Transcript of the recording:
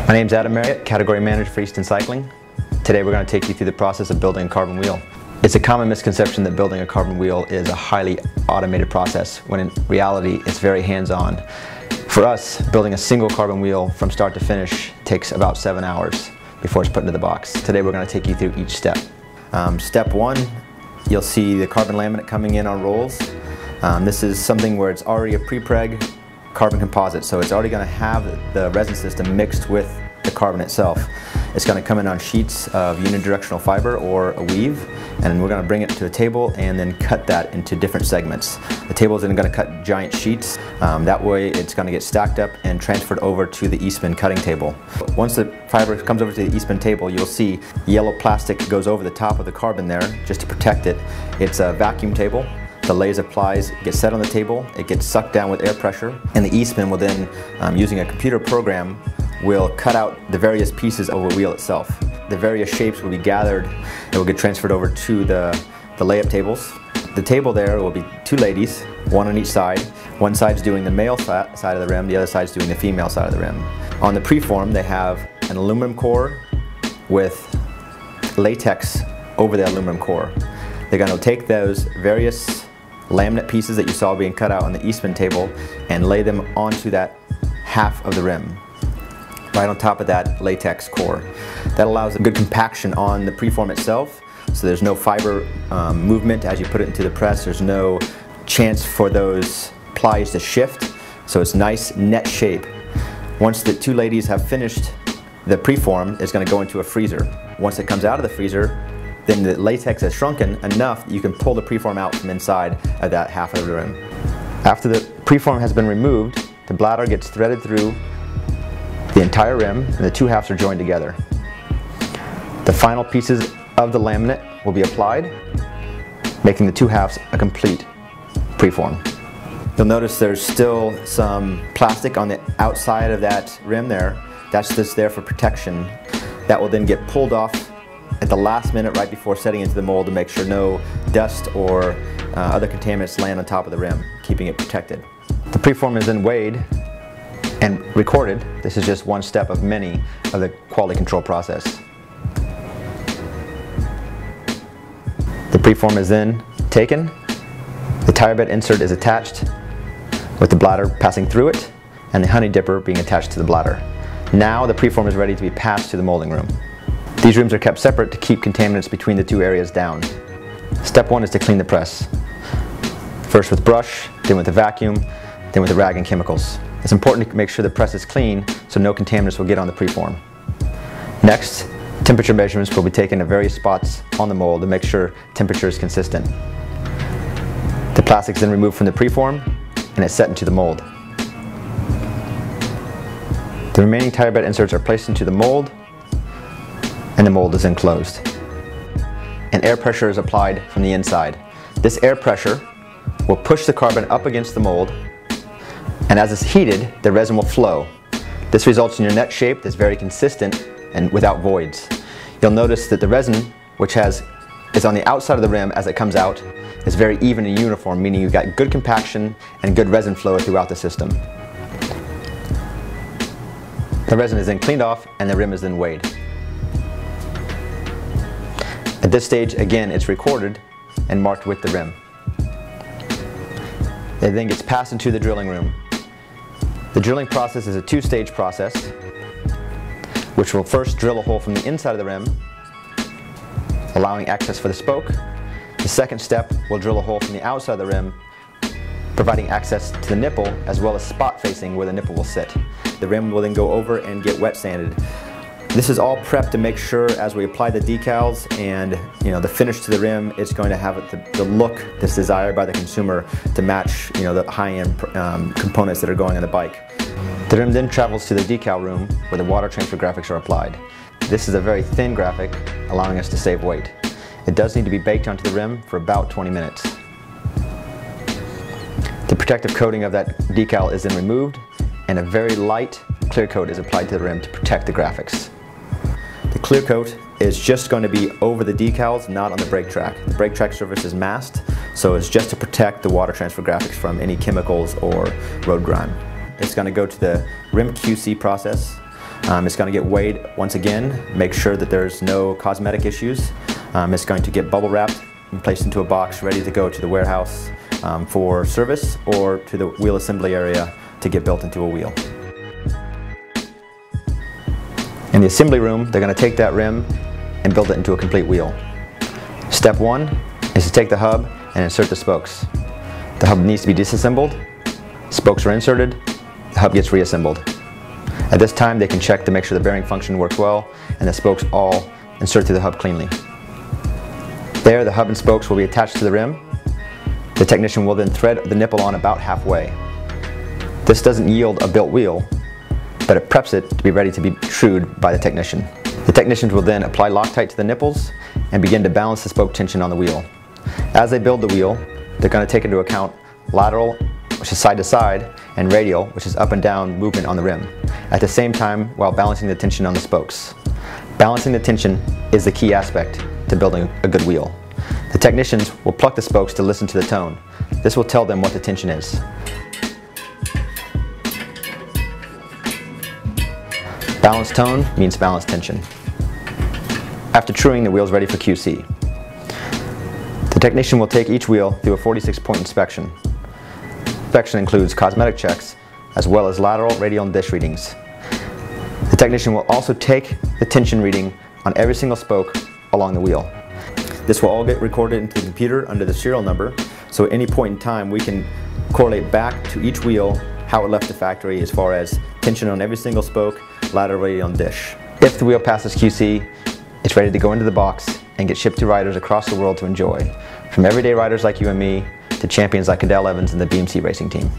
My name's Adam Marriott, Category Manager for Easton Cycling. Today we're going to take you through the process of building a carbon wheel. It's a common misconception that building a carbon wheel is a highly automated process, when in reality it's very hands-on. For us, building a single carbon wheel from start to finish takes about 7 hours before it's put into the box. Today we're going to take you through each step. Step 1, you'll see the carbon laminate coming in on rolls. This is something where it's already a pre-preg carbon composite, so it's already going to have the resin system mixed with the carbon itself. It's going to come in on sheets of unidirectional fiber or a weave, and we're going to bring it to a table and then cut that into different segments. The table is then going to cut giant sheets. That way it's going to get stacked up and transferred over to the Eastman cutting table. Once the fiber comes over to the Eastman table, you'll see yellow plastic goes over the top of the carbon there just to protect it. It's a vacuum table. The lathe applies, gets set on the table, it gets sucked down with air pressure, and the Eastman will then, using a computer program, will cut out the various pieces of the wheel itself. The various shapes will be gathered and will get transferred over to the layup tables. The table there will be 2 ladies, one on each side. One side's doing the male side of the rim, the other side's doing the female side of the rim. On the preform, they have an aluminum core with latex over the aluminum core. They're going to take those various laminate pieces that you saw being cut out on the Eastman table and lay them onto that half of the rim, right on top of that latex core. That allows a good compaction on the preform itself, so there's no fiber movement as you put it into the press. There's no chance for those plies to shift, so it's nice net shape. Once the 2 ladies have finished the preform, it's going to go into a freezer. Once it comes out of the freezer, then the latex has shrunken enough that you can pull the preform out from inside of that half of the rim. After the preform has been removed, the bladder gets threaded through the entire rim and the 2 halves are joined together. The final pieces of the laminate will be applied, making the 2 halves a complete preform. You'll notice there's still some plastic on the outside of that rim there. That's just there for protection. That will then get pulled off at the last minute right before setting into the mold to make sure no dust or other contaminants land on top of the rim, keeping it protected. The preform is then weighed and recorded. This is just one step of many of the quality control process. The preform is then taken, the tire bed insert is attached with the bladder passing through it and the honey dipper being attached to the bladder. Now the preform is ready to be passed to the molding room. These rooms are kept separate to keep contaminants between the 2 areas down. Step 1 is to clean the press. First with brush, then with a vacuum, then with a rag and chemicals. It's important to make sure the press is clean so no contaminants will get on the preform. Next, temperature measurements will be taken at various spots on the mold to make sure temperature is consistent. The plastic is then removed from the preform and is set into the mold. The remaining tire bed inserts are placed into the mold and the mold is enclosed. And air pressure is applied from the inside. This air pressure will push the carbon up against the mold, and as it's heated, the resin will flow. This results in your net shape that's very consistent and without voids. You'll notice that the resin, which is on the outside of the rim as it comes out, is very even and uniform, meaning you've got good compaction and good resin flow throughout the system. The resin is then cleaned off and the rim is then weighed. At this stage, again, it's recorded and marked with the rim. It then gets passed into the drilling room. The drilling process is a 2-stage process, which will first drill a hole from the inside of the rim, allowing access for the spoke. The second step will drill a hole from the outside of the rim, providing access to the nipple as well as spot facing where the nipple will sit. The rim will then go over and get wet sanded. This is all prepped to make sure as we apply the decals and the finish to the rim, it's going to have the look that's desired by the consumer to match the high-end components that are going on the bike. The rim then travels to the decal room where the water transfer graphics are applied. This is a very thin graphic, allowing us to save weight. It does need to be baked onto the rim for about 20 minutes. The protective coating of that decal is then removed and a very light clear coat is applied to the rim to protect the graphics. The clear coat is just going to be over the decals, not on the brake track. The brake track surface is masked, so it's just to protect the water transfer graphics from any chemicals or road grime. It's going to go to the rim QC process. It's going to get weighed once again, make sure that there's no cosmetic issues. It's going to get bubble wrapped and placed into a box ready to go to the warehouse for service or to the wheel assembly area to get built into a wheel. In the assembly room, they're going to take that rim and build it into a complete wheel. Step one is to take the hub and insert the spokes. The hub needs to be disassembled, spokes are inserted, the hub gets reassembled. At this time they can check to make sure the bearing function works well and the spokes all insert through the hub cleanly. There the hub and spokes will be attached to the rim. The technician will then thread the nipple on about halfway. This doesn't yield a built wheel, but it preps it to be ready to be trued by the technician. The technicians will then apply Loctite to the nipples and begin to balance the spoke tension on the wheel. As they build the wheel, they're going to take into account lateral, which is side to side, and radial, which is up and down movement on the rim, at the same time while balancing the tension on the spokes. Balancing the tension is the key aspect to building a good wheel. The technicians will pluck the spokes to listen to the tone. This will tell them what the tension is. Balanced tone means balanced tension. After truing, the wheel is ready for QC. The technician will take each wheel through a 46-point inspection. Inspection includes cosmetic checks as well as lateral, radial, and dish readings. The technician will also take the tension reading on every single spoke along the wheel. This will all get recorded into the computer under the serial number, so at any point in time we can correlate back to each wheel how it left the factory as far as tension on every single spoke, lateral, radial, and dish. If the wheel passes QC, it's ready to go into the box and get shipped to riders across the world to enjoy, from everyday riders like you and me to champions like Cadell Evans and the BMC racing team.